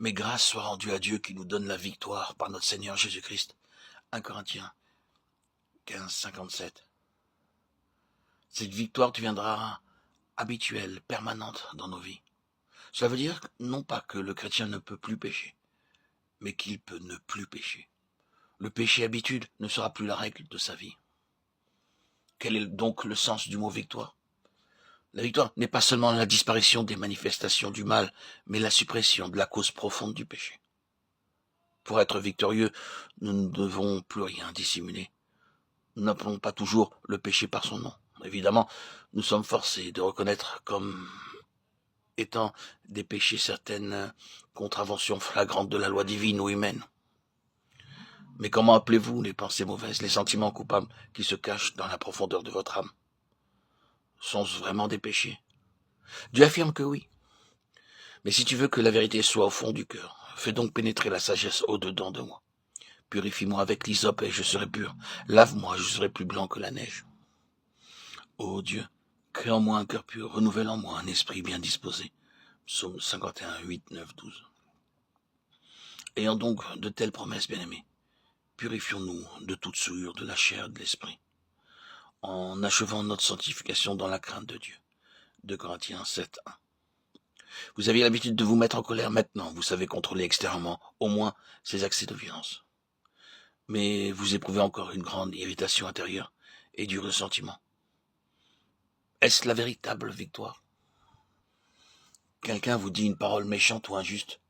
Mais grâce soit rendue à Dieu qui nous donne la victoire par notre Seigneur Jésus-Christ. 1 Corinthiens 15, 57. Cette victoire deviendra habituelle, permanente dans nos vies. Cela veut dire non pas que le chrétien ne peut plus pécher, mais qu'il peut ne plus pécher. Le péché habitude ne sera plus la règle de sa vie. Quel est donc le sens du mot victoire? La victoire n'est pas seulement la disparition des manifestations du mal, mais la suppression de la cause profonde du péché. Pour être victorieux, nous ne devons plus rien dissimuler. Nous n'appelons pas toujours le péché par son nom. Évidemment, nous sommes forcés de reconnaître comme étant des péchés certaines contraventions flagrantes de la loi divine ou humaine. Mais comment appelez-vous les pensées mauvaises, les sentiments coupables qui se cachent dans la profondeur de votre âme? Sont-ce vraiment des péchés? Dieu affirme que oui. Mais si tu veux que la vérité soit au fond du cœur, fais donc pénétrer la sagesse au-dedans de moi. Purifie-moi avec l'hysope et je serai pur. Lave-moi, je serai plus blanc que la neige. Ô Dieu, crée en moi un cœur pur, renouvelle en moi un esprit bien disposé. Psaume 51, 8, 9, 12. Ayant donc de telles promesses, bien-aimés, purifions-nous de toute souillure de la chair et de l'esprit, en achevant notre sanctification dans la crainte de Dieu. 2 Corinthiens 7, 1. Vous aviez l'habitude de vous mettre en colère, maintenant vous savez contrôler extérieurement, au moins, ces accès de violence. Mais vous éprouvez encore une grande irritation intérieure et du ressentiment. Est-ce la véritable victoire? Quelqu'un vous dit une parole méchante ou injuste,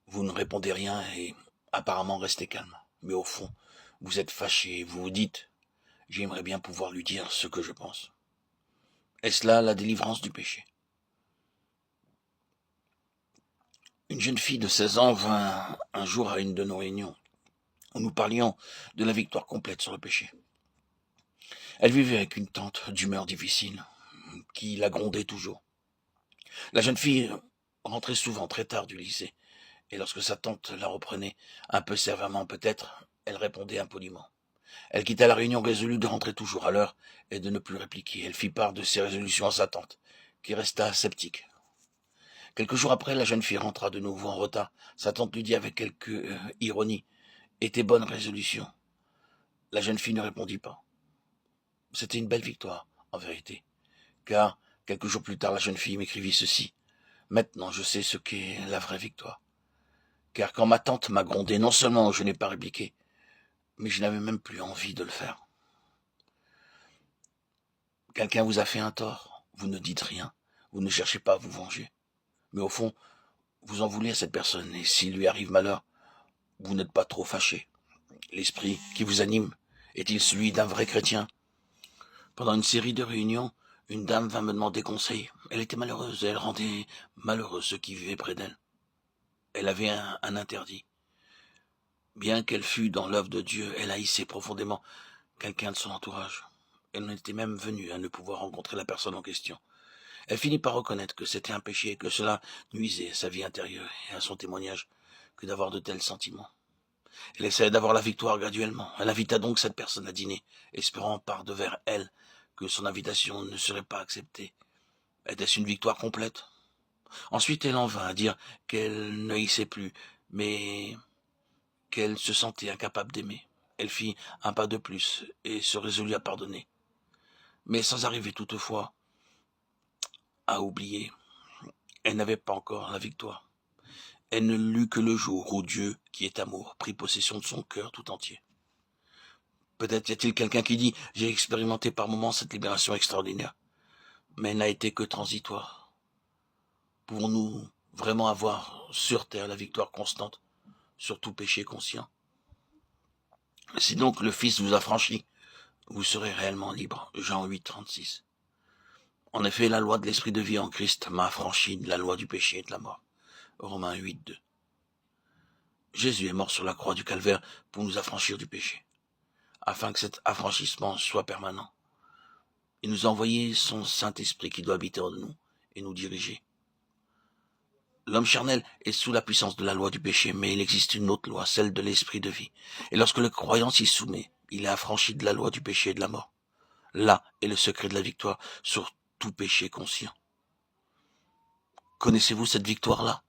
vous ne répondez rien et apparemment restez calme. Mais au fond, vous êtes fâché et vous vous dites « J'aimerais bien pouvoir lui dire ce que je pense ». Est-ce là la délivrance du péché? Une jeune fille de 16 ans vint un jour à une de nos réunions où nous parlions de la victoire complète sur le péché. Elle vivait avec une tante d'humeur difficile qui la grondait toujours. La jeune fille rentrait souvent très tard du lycée et lorsque sa tante la reprenait, un peu sévèrement peut-être, elle répondait impoliment. Elle quitta la réunion résolue de rentrer toujours à l'heure et de ne plus répliquer. Elle fit part de ses résolutions à sa tante, qui resta sceptique. Quelques jours après, la jeune fille rentra de nouveau en retard. Sa tante lui dit avec quelque ironie « Et tes bonnes résolutions ?» La jeune fille ne répondit pas. C'était une belle victoire, en vérité, car quelques jours plus tard, la jeune fille m'écrivit ceci. « Maintenant, je sais ce qu'est la vraie victoire. Car quand ma tante m'a grondé, non seulement je n'ai pas répliqué, mais je n'avais même plus envie de le faire. » Quelqu'un vous a fait un tort, vous ne dites rien, vous ne cherchez pas à vous venger. Mais au fond, vous en voulez à cette personne, et s'il lui arrive malheur, vous n'êtes pas trop fâché. L'esprit qui vous anime est-il celui d'un vrai chrétien? Pendant une série de réunions, une dame vint me demander conseil. Elle était malheureuse, et elle rendait malheureux ceux qui vivaient près d'elle. Elle avait un interdit. Bien qu'elle fût dans l'œuvre de Dieu, elle haïssait profondément quelqu'un de son entourage. Elle en était même venue à ne pouvoir rencontrer la personne en question. Elle finit par reconnaître que c'était un péché et que cela nuisait à sa vie intérieure et à son témoignage que d'avoir de tels sentiments. Elle essayait d'avoir la victoire graduellement. Elle invita donc cette personne à dîner, espérant par devers elle que son invitation ne serait pas acceptée. Était-ce une victoire complète? Ensuite, elle en vint à dire qu'elle ne haïssait plus, mais qu'elle se sentait incapable d'aimer. Elle fit un pas de plus et se résolut à pardonner. Mais sans arriver toutefois à oublier, elle n'avait pas encore la victoire. Elle ne l'eut que le jour où Dieu, qui est amour, prit possession de son cœur tout entier. Peut-être y a-t-il quelqu'un qui dit « J'ai expérimenté par moments cette libération extraordinaire, mais elle n'a été que transitoire. » Pouvons-nous vraiment avoir sur terre la victoire constante sur tout péché conscient? Si donc le Fils vous a franchi, vous serez réellement libre. Jean 8, 36. En effet, la loi de l'esprit de vie en Christ m'a affranchi de la loi du péché et de la mort. Romains 8, 2. Jésus est mort sur la croix du calvaire pour nous affranchir du péché, afin que cet affranchissement soit permanent. Il nous a envoyé son Saint-Esprit qui doit habiter en nous et nous diriger. L'homme charnel est sous la puissance de la loi du péché, mais il existe une autre loi, celle de l'esprit de vie. Et lorsque le croyant s'y soumet, il est affranchi de la loi du péché et de la mort. Là est le secret de la victoire sur tout péché conscient. Connaissez-vous cette victoire-là?